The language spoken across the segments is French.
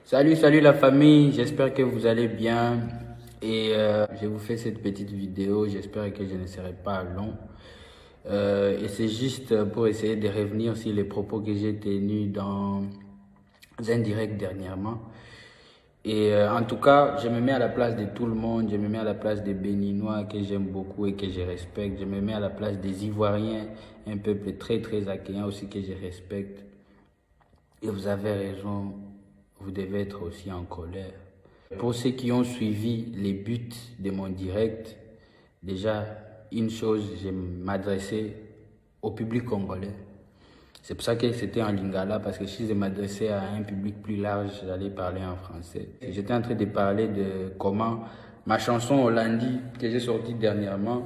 Salut la famille, j'espère que vous allez bien et je vous fais cette petite vidéo, j'espère que je ne serai pas long. Et c'est juste pour essayer de revenir sur les propos que j'ai tenus dans un direct dernièrement. Et en tout cas, je me mets à la place de tout le monde, je me mets à la place des Béninois que j'aime beaucoup et que je respecte, je me mets à la place des Ivoiriens, un peuple très accueillant aussi que je respecte. Et vous avez raison, vous devez être aussi en colère. Pour ceux qui ont suivi les buts de mon direct, déjà, une chose, je m'adressais au public congolais. C'est pour ça que c'était en lingala, parce que si je m'adressais à un public plus large, j'allais parler en français. J'étais en train de parler de comment ma chanson Hollandi, que j'ai sortie dernièrement,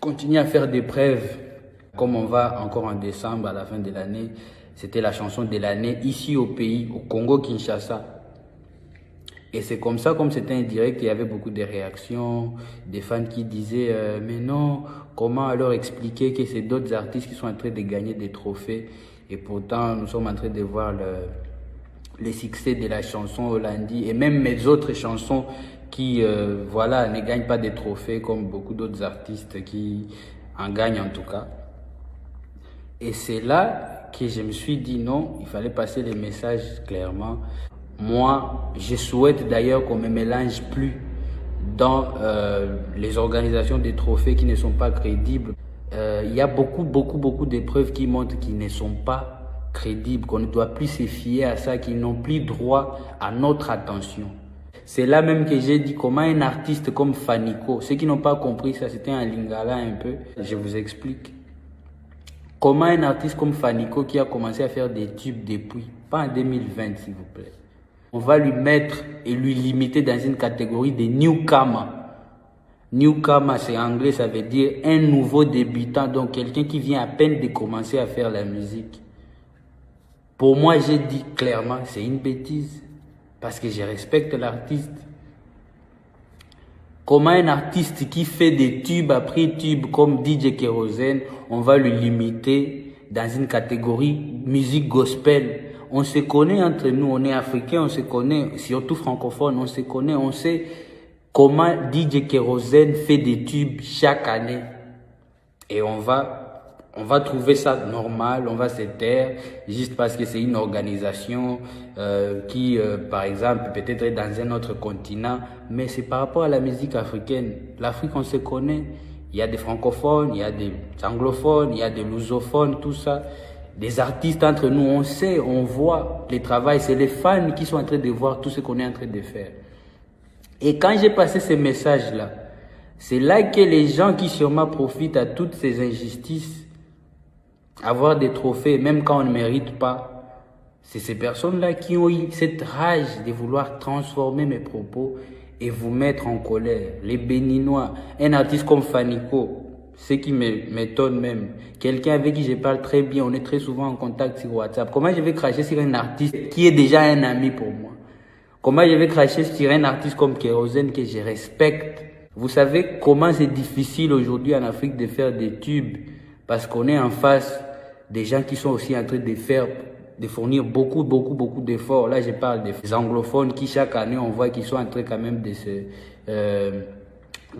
continue à faire des preuves. Comme on va encore en décembre, à la fin de l'année, c'était la chanson de l'année ici au pays, au Congo-Kinshasa. Et c'est comme ça, comme c'était un direct, il y avait beaucoup de réactions, des fans qui disaient mais non, comment alors expliquer que c'est d'autres artistes qui sont en train de gagner des trophées et pourtant nous sommes en train de voir le succès de la chanson Hollandi et même mes autres chansons qui voilà, ne gagnent pas des trophées comme beaucoup d'autres artistes qui en gagnent en tout cas. Et c'est là que je me suis dit non, il fallait passer les messages clairement. Moi, je souhaite d'ailleurs qu'on ne me mélange plus dans les organisations des trophées qui ne sont pas crédibles. Il y a beaucoup d'épreuves qui montrent qu'ils ne sont pas crédibles, qu'on ne doit plus se fier à ça, qu'ils n'ont plus droit à notre attention. C'est là même que j'ai dit comment un artiste comme Fanico, ceux qui n'ont pas compris ça, c'était un lingala un peu, je vous explique. Comment un artiste comme Fanico qui a commencé à faire des tubes depuis, pas en 2020 s'il vous plaît, on va lui mettre et lui limiter dans une catégorie de newcomer. Newcomer, c'est anglais, ça veut dire un nouveau débutant, donc quelqu'un qui vient à peine de commencer à faire la musique. Pour moi, j'ai dit clairement, c'est une bêtise, parce que je respecte l'artiste. Comment un artiste qui fait des tubes après tubes comme DJ Kérosène, on va lui limiter dans une catégorie musique gospel. On se connaît entre nous, on est africains, on se connaît, surtout francophones, on se connaît, on sait comment DJ Kérosène fait des tubes chaque année. Et on va trouver ça normal, on va se taire, juste parce que c'est une organisation qui, par exemple, peut-être est dans un autre continent, mais c'est par rapport à la musique africaine. L'Afrique, on se connaît, il y a des francophones, il y a des anglophones, il y a des lusophones, tout ça. Des artistes entre nous, on sait, on voit les travails, c'est les fans qui sont en train de voir tout ce qu'on est en train de faire. Et quand j'ai passé ces messages-là, c'est là que les gens qui sûrement profitent à toutes ces injustices, avoir des trophées, même quand on ne mérite pas, c'est ces personnes-là qui ont eu cette rage de vouloir transformer mes propos et vous mettre en colère. Les Béninois, un artiste comme Fanico, ce qui m'étonne même, quelqu'un avec qui je parle très bien, on est très souvent en contact sur WhatsApp. Comment je vais cracher sur un artiste qui est déjà un ami pour moi? Comment je vais cracher sur un artiste comme Kérosène que je respecte? Vous savez comment c'est difficile aujourd'hui en Afrique de faire des tubes parce qu'on est en face des gens qui sont aussi en train de fournir beaucoup d'efforts. Là, je parle des anglophones qui chaque année, on voit qu'ils sont en train quand même de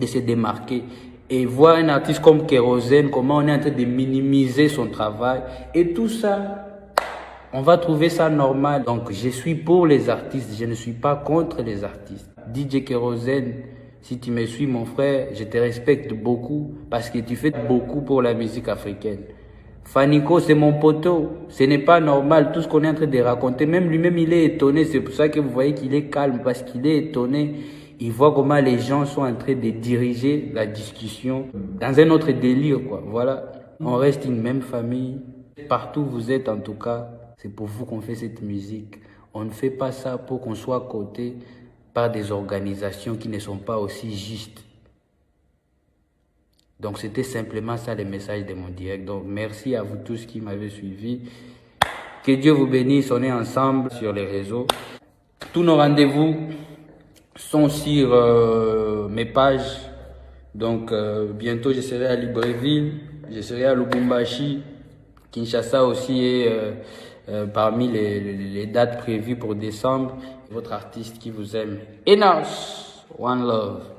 se démarquer. Et voir un artiste comme Kérosène, comment on est en train de minimiser son travail. Et tout ça, on va trouver ça normal. Donc, je suis pour les artistes, je ne suis pas contre les artistes. DJ Kérosène, si tu me suis, mon frère, je te respecte beaucoup parce que tu fais beaucoup pour la musique africaine. Fanico, c'est mon poteau. Ce n'est pas normal tout ce qu'on est en train de raconter. Même lui-même, il est étonné. C'est pour ça que vous voyez qu'il est calme parce qu'il est étonné. Il voit comment les gens sont en train de diriger la discussion dans un autre délire, quoi. Voilà. On reste une même famille. Partout où vous êtes, en tout cas, c'est pour vous qu'on fait cette musique. On ne fait pas ça pour qu'on soit à côté par des organisations qui ne sont pas aussi justes. Donc, c'était simplement ça le message de mon direct. Donc, merci à vous tous qui m'avez suivi. Que Dieu vous bénisse. On est ensemble sur les réseaux. Tous nos rendez-vous sont sur mes pages. Donc, bientôt, je serai à Libreville. Je serai à Lubumbashi. Kinshasa aussi et parmi les dates prévues pour décembre. Votre artiste qui vous aime. Enos, one love.